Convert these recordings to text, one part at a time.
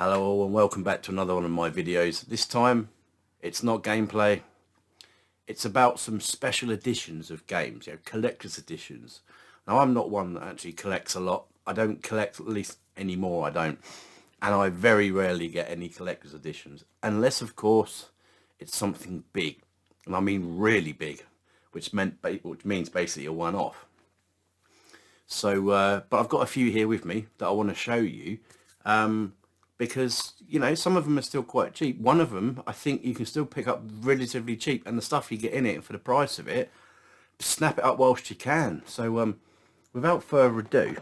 Hello all and welcome back to another one of my videos. This time it's not gameplay, it's about some special editions of games, collector's editions. Now I'm not one that actually collects a lot. I don't collect, at least anymore I don't. And I very rarely get any collector's editions. Unless of course it's something big. And I mean really big, which means basically a one-off. So, but I've got a few here with me that I want to show you. Because, you know, some of them are still quite cheap. One of them, I think you can still pick up relatively cheap. And the stuff you get in it for the price of it, snap it up whilst you can. So, without further ado,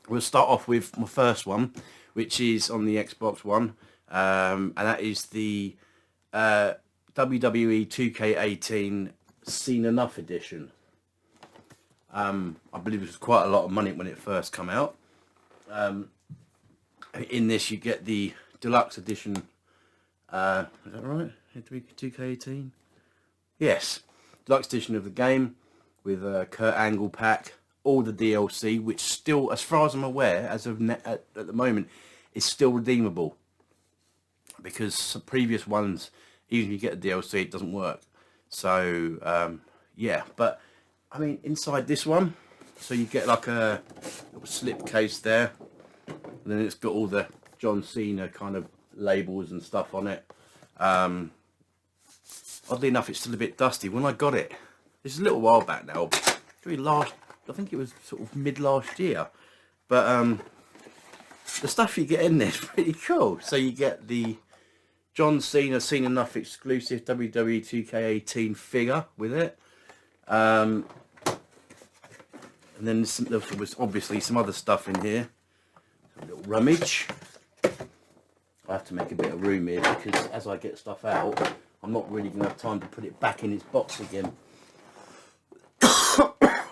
we'll start off with my first one, which is on the Xbox One. And that is the WWE 2K18 Seen Enough Edition. I believe it was quite a lot of money when it first came out. In this you get the deluxe edition, is that right? 2K18? Yes, deluxe edition of the game with a Kurt Angle pack, all the DLC, which still, as far as I'm aware, as of at the moment, is still redeemable. Because some previous ones, even if you get the DLC, it doesn't work. So, yeah, but, I mean, inside this one, so you get like a little slip case there. And then it's got all the John Cena kind of labels and stuff on it. Oddly enough, it's still a bit dusty. When I got it, this is a little while back now. I think it was sort of mid last year. But the stuff you get in there is pretty cool. So you get the John Cena Seen Enough exclusive WWE 2K18 figure with it. And then there was obviously some other stuff in here. A little rummage. I have to make a bit of room here because as I get stuff out, I'm not really going to have time to put it back in its box again.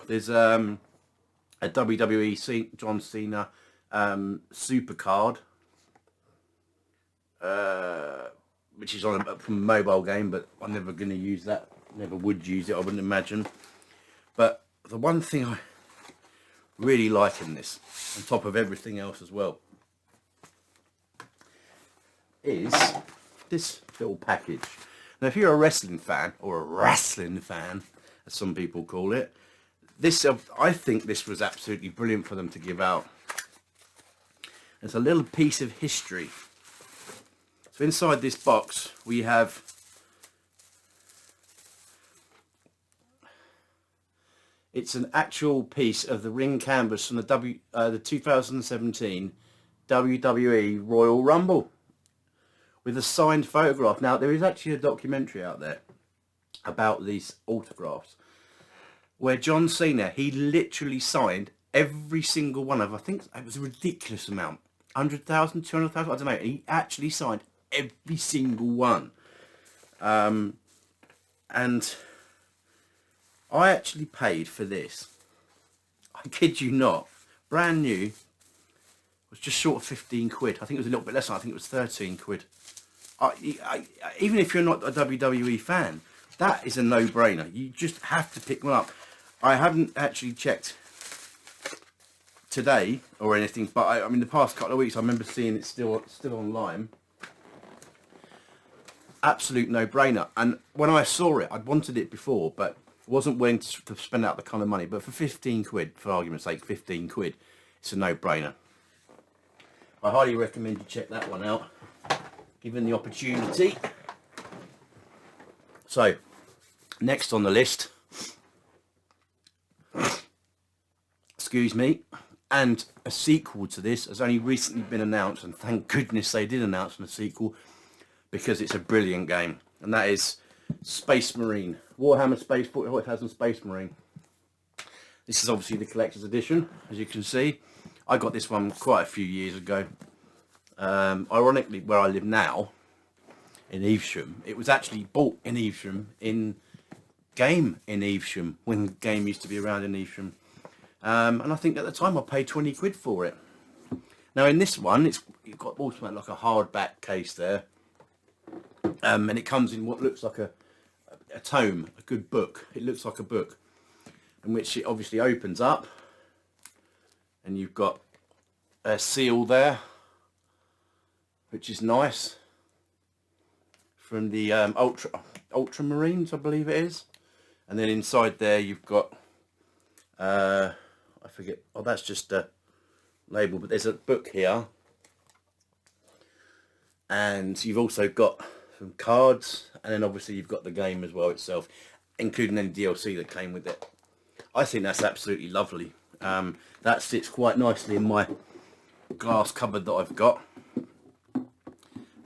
There's a WWE John Cena super card, which is from a mobile game, but I'm never going to use that. Never would use it, I wouldn't imagine. But the one thing I really like in this, on top of everything else as well, is this little package. Now if you're a wrestling fan, or a wrestling fan as some people call it, this I think this was absolutely brilliant for them to give out. It's a little piece of history. So inside this box we have it's an actual piece of the ring canvas from the 2017 WWE Royal Rumble with a signed photograph. Now, there is actually a documentary out there about these autographs where John Cena, he literally signed every single one of, I think it was a ridiculous amount, 100,000, 200,000, I don't know. He actually signed every single one. And I actually paid for this, I kid you not, brand new, was just short of 15 quid. I think it was a little bit less, I think it was 13 quid. Even if you're not a WWE fan, that is a no-brainer. You just have to pick one up. I haven't actually checked today or anything, but I mean the past couple of weeks I remember seeing it still online. Absolute no-brainer. And when I saw it, I'd wanted it before, but wasn't willing to spend out the kind of money. But for 15 quid, for argument's sake, 15 quid, it's a no-brainer. I highly recommend you check that one out, given the opportunity. So, next on the list, excuse me, and a sequel to this has only recently been announced, and thank goodness they did announce a sequel, because it's a brilliant game, and that is Space Marine, Warhammer Space 40,000 Space Marine. This is obviously the collector's edition, as you can see. I got this one quite a few years ago. Ironically, where I live now, in Evesham, it was actually bought in Evesham, in Game in Evesham, when Game used to be around in Evesham. And I think at the time I paid 20 quid for it. Now in this one, you've got also like a hardback case there. And it comes in what looks like a tome, a good book. It looks like a book, in which it obviously opens up, and you've got a seal there, which is nice, from the Ultramarines, I believe it is. And then inside there you've got, I forget, oh that's just a label, but there's a book here. And you've also got some cards, and then obviously you've got the game as well itself, including any DLC that came with it. I think that's absolutely lovely. That sits quite nicely in my glass cupboard that I've got.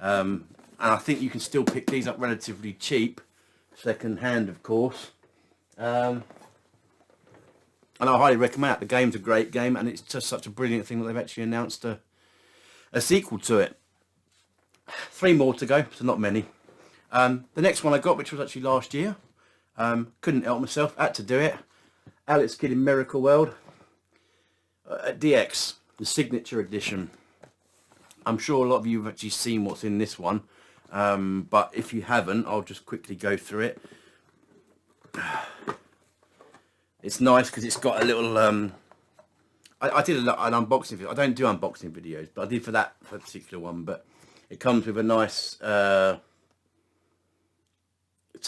And I think you can still pick these up relatively cheap, second hand of course. And I highly recommend it. The game's a great game, and it's just such a brilliant thing that they've actually announced a sequel to it. 3 more to go, so not many. The next one I got, which was actually last year, couldn't help myself, had to do it. Alex Kidd in Miracle World DX, the signature edition. I'm sure a lot of you have actually seen what's in this one, but if you haven't, I'll just quickly go through it. It's nice because it's got a little I did an unboxing video. I don't do unboxing videos, but I did for that particular one. But it comes with a nice to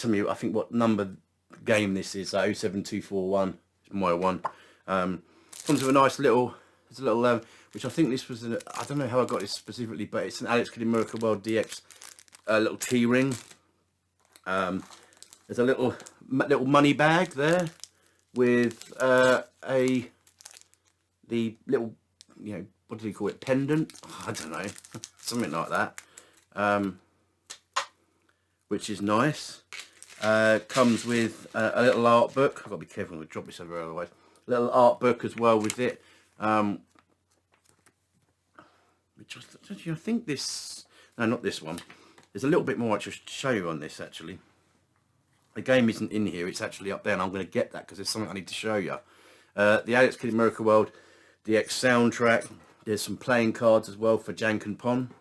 me, I think what number game this is, 07241, it's my one. Comes with a nice little, there's a little which I think this was I don't know how I got this specifically, but it's an Alex Kidd in Miracle World DX little tea ring. There's a little money bag there with the little, you know, what do you call it, pendant? I don't know, something like that, which is nice. Comes with a little art book. I've got to be careful, I'm going to drop this everywhere otherwise. A little art book as well with it, which I think this, no, not this one. There's a little bit more I should show you on this actually. The game isn't in here, it's actually up there, and I'm going to get that because there's something I need to show you. The Alex Kidd in Miracle World DX soundtrack. There's some playing cards as well for Jank and Pon,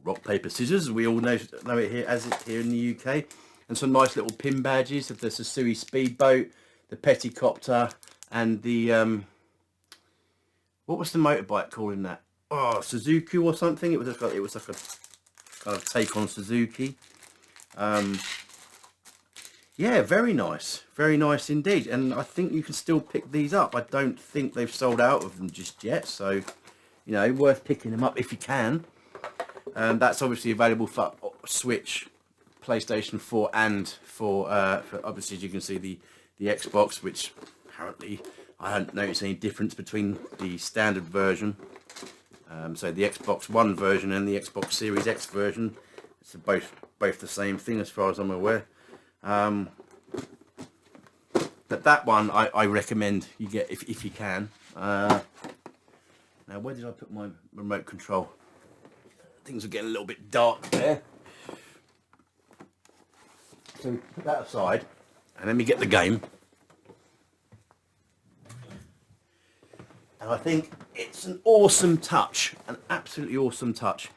rock paper scissors, as we all know it here as it here in the UK, and some nice little pin badges of the Sasui speedboat, the Petticopter, and the what was the motorbike called in that? Oh, Suzuki or something. It was like a kind of take on Suzuki. Yeah, very nice indeed, and I think you can still pick these up. I don't think they've sold out of them just yet, so you know, worth picking them up if you can. That's obviously available for Switch, PlayStation 4, and for obviously, as you can see, the Xbox, which apparently I haven't noticed any difference between the standard version. So the Xbox One version and the Xbox Series X version, it's both the same thing as far as I'm aware. But that one I recommend you get if you can. Now where did I put my remote control? Things are getting a little bit dark there. So put that aside and let me get the game. And I think it's an awesome touch, an absolutely awesome touch.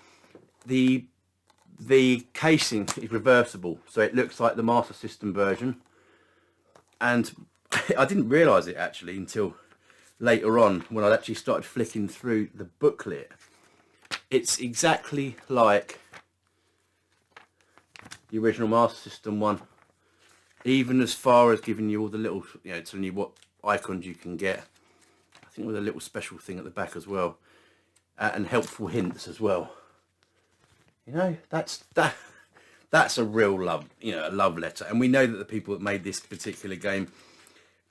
The casing is reversible, so it looks like the Master System version. And I didn't realise it actually until later on when I actually started flicking through the booklet. It's exactly like the original Master System one, even as far as giving you all the little, you know, telling you what icons you can get. I think with a little special thing at the back as well, and helpful hints as well. You know, that's a real love, you know, a love letter. And we know that the people that made this particular game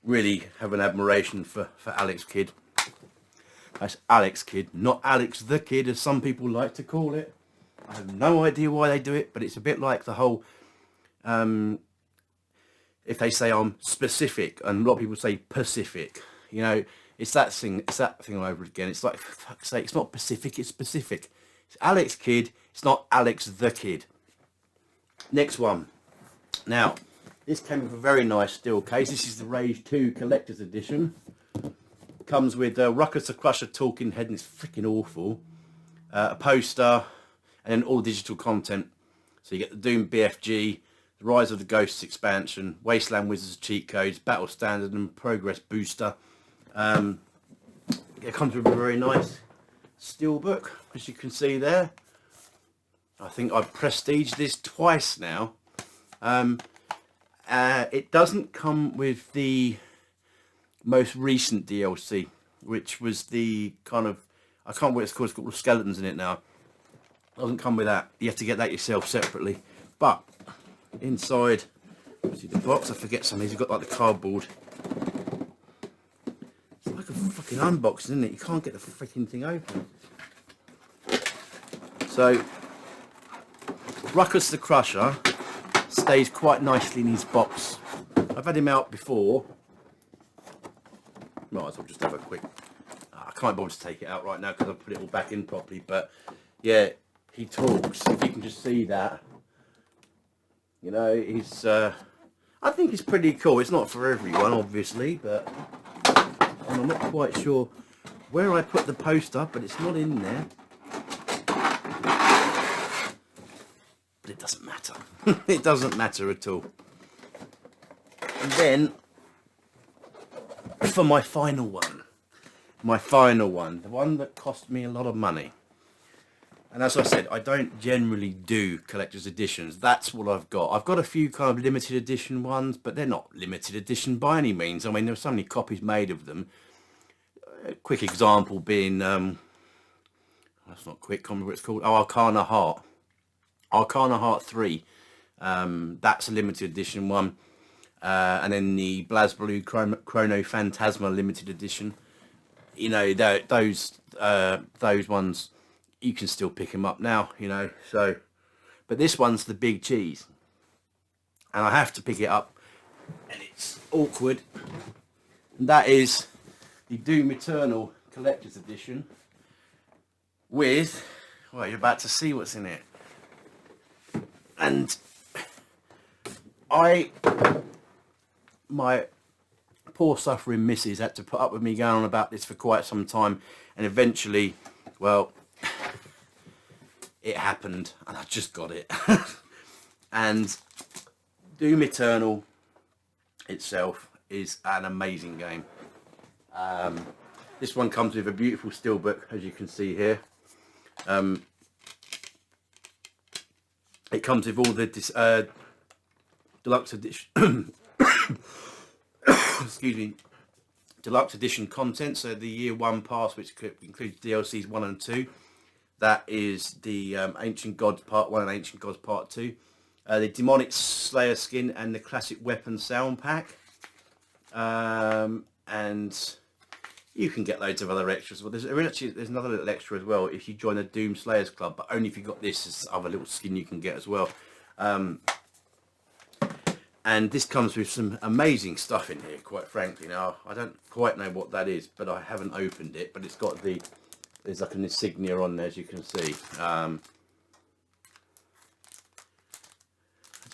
really have an admiration for Alex Kidd. That's Alex Kidd, not Alex the Kid, as some people like to call it. I have no idea why they do it, but it's a bit like the whole, if they say I'm specific, and a lot of people say Pacific, you know, it's that thing all over again. It's like, for fuck's sake, it's not Pacific, it's specific. It's Alex Kidd, it's not Alex the Kid. Next one. Now, this came with a very nice steel case. This is the Rage 2 Collector's Edition. Comes with Ruckus the Crusher talking head, and it's freaking awful. A poster, and then all digital content. So you get the Doom BFG, the Rise of the Ghosts expansion, Wasteland Wizards cheat codes, Battle Standard, and Progress Booster. It comes with a very nice steel book, as you can see there. I think I've prestiged this twice now. It doesn't come with the most recent DLC, which was the kind of, I can't remember what it's called, it's got all the skeletons in it now. It doesn't come with that. You have to get that yourself separately. But inside, see the box, I forget some of these, you've got like the cardboard. It's like a fucking unboxing, isn't it? You can't get the freaking thing open. So, Ruckus the Crusher stays quite nicely in his box. I've had him out before. Might as well just have a quick... I can't bother to take it out right now because I've put it all back in properly. But yeah, he talks. If you can just see that. You know, he's... I think it's pretty cool. It's not for everyone, obviously, but... And I'm not quite sure where I put the poster, but it's not in there. But it doesn't matter. It doesn't matter at all. And then, for my final one, the one that cost me a lot of money. And as I said, I don't generally do collector's editions. That's what I've got. I've got a few kind of limited edition ones, but they're not limited edition by any means. I mean, there are so many copies made of them. A quick example being, that's not quick, can't remember what it's called. Oh, Arcana Heart. Arcana Heart 3. That's a limited edition one. And then the BlazBlue Chrono Phantasma limited edition. You know, those ones, you can still pick them up now, you know. So, but this one's the big cheese. And I have to pick it up. And it's awkward. And that is the Doom Eternal Collector's Edition. With, well, you're about to see what's in it. And my poor suffering missus had to put up with me going on about this for quite some time, and eventually, well, it happened and I just got it. And Doom Eternal itself is an amazing game. This one comes with a beautiful steelbook, as you can see here. It comes with all the deluxe edition excuse me, deluxe edition content. So the year 1 pass, which includes DLCs 1 and 2. That is the Ancient Gods Part 1 and Ancient Gods Part 2. The Demonic Slayer skin and the Classic Weapon sound pack. And you can get loads of other extras. Well, there's another little extra as well if you join the Doom Slayers Club, but only if you got this. There's other little skin you can get as well. And this comes with some amazing stuff in here, quite frankly. Now, I don't quite know what that is, but I haven't opened it. But it's got there's like an insignia on there, as you can see.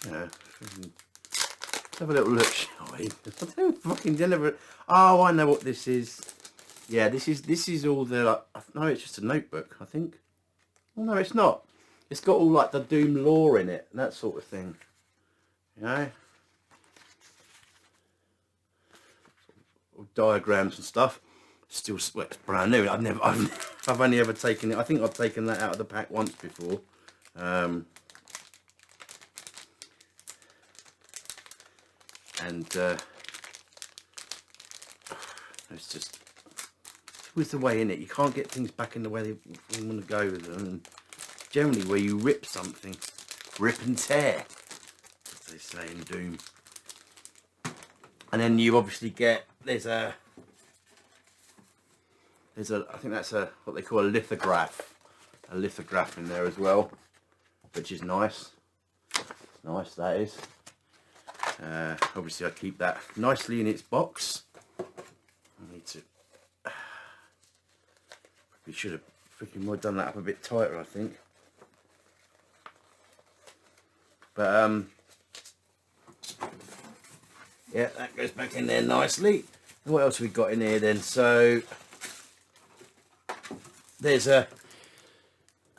You know, let's have a little look, shall we? I don't fucking deliver it. Oh, I know what this is. Yeah, this is all the, like, no, it's just a notebook, I think. Oh, no, it's not. It's got all like the Doom lore in it and that sort of thing. You know? Diagrams and stuff. Still, well, it's brand new. I've only ever taken it. I think I've taken that out of the pack once before. It's just with the way in it, you can't get things back in the way they want to go with them. And generally, where you rip something, rip and tear, as they say in Doom. And then you obviously get there's a I think that's what they call a lithograph in there as well, which is nice. Nice, that is. Obviously I keep that nicely in its box. I need to, we should have freaking done that up a bit tighter, I think. But yeah, that goes back in there nicely. And what else have we got in here then? So there's an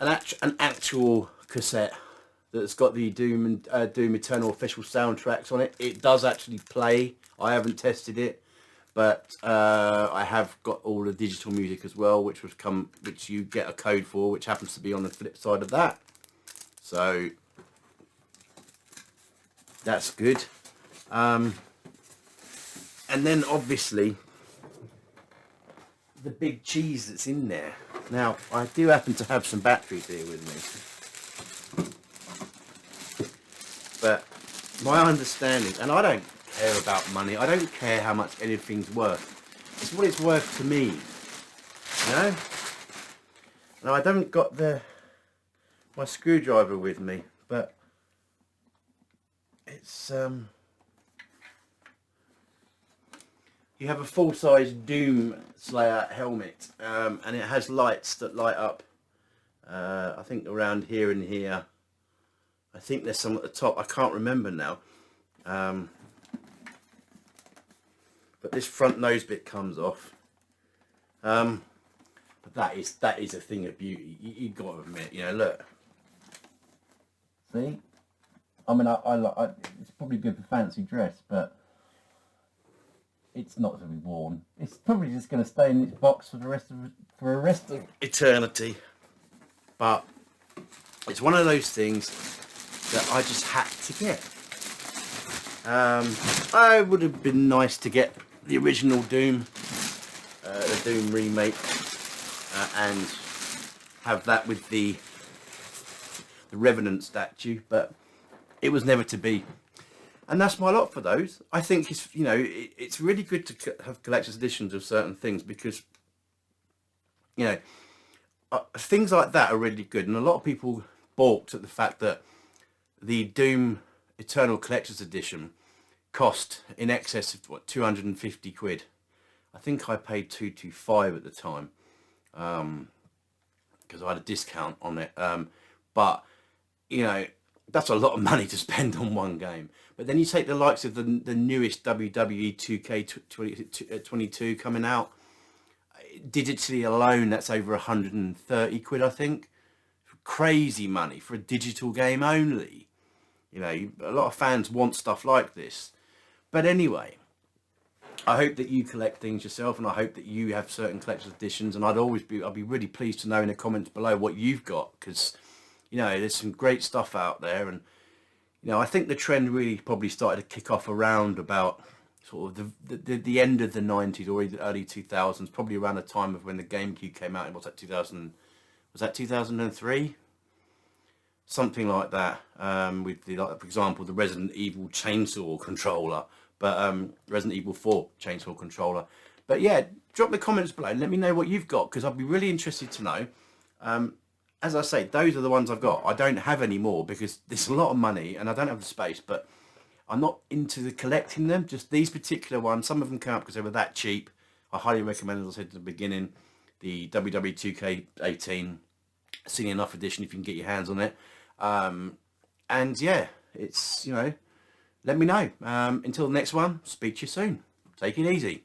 actual cassette that's got the Doom Eternal official soundtracks on it. It does actually play. I haven't tested it, but I have got all the digital music as well, which you get a code for, which happens to be on the flip side of that. So that's good. And then obviously the big cheese that's in there. Now I do happen to have some batteries here with me, but my understanding, and I don't care about money, I don't care how much anything's worth, it's what it's worth to me, you know. Now I haven't got my screwdriver with me, but it's you have a full-size Doom Slayer helmet, and it has lights that light up, I think around here and here. I think there's some at the top, I can't remember now. But this front nose bit comes off. But that is a thing of beauty. You've got to admit, you know, look. See? I mean, it's probably good for fancy dress, but it's not to be worn. It's probably just going to stay in its box for the rest of eternity. But it's one of those things that I just had to get. I would have been nice to get the original Doom, the Doom remake, and have that with the Revenant statue, but it was never to be. And that's my lot for those. I think it's, you know, it's really good to have collector's editions of certain things, because, you know, things like that are really good. And a lot of people balked at the fact that the Doom Eternal Collector's Edition cost in excess of, what, 250 quid. I think I paid 225 at the time, because I had a discount on it. But, you know, that's a lot of money to spend on one game. But then you take the likes of the newest WWE 2K22 coming out, digitally alone, that's over 130 quid, I think. Crazy money for a digital game only. You know, a lot of fans want stuff like this. But anyway, I hope that you collect things yourself, and I hope that you have certain collector's editions, and I'd be really pleased to know in the comments below what you've got, because, you know, there's some great stuff out there. And, you know, I think the trend really probably started to kick off around about sort of the end of the 90s or the early 2000s, probably around the time of when the GameCube came out. What's that, 2000? Was that 2003? Something like that. With the, like, for example, the Resident Evil chainsaw controller, but Resident Evil 4 chainsaw controller. But yeah, drop the comments below and let me know what you've got, because I'd be really interested to know. As I say, those are the ones I've got. I don't have any more because there's a lot of money and I don't have the space, but I'm not into the collecting them. Just these particular ones. Some of them came out because they were that cheap. I highly recommend, as I said at the beginning, the WWE 2K18 Senior Enough edition if you can get your hands on it. And yeah, it's, you know, let me know. Until the next one, speak to you soon. Take it easy.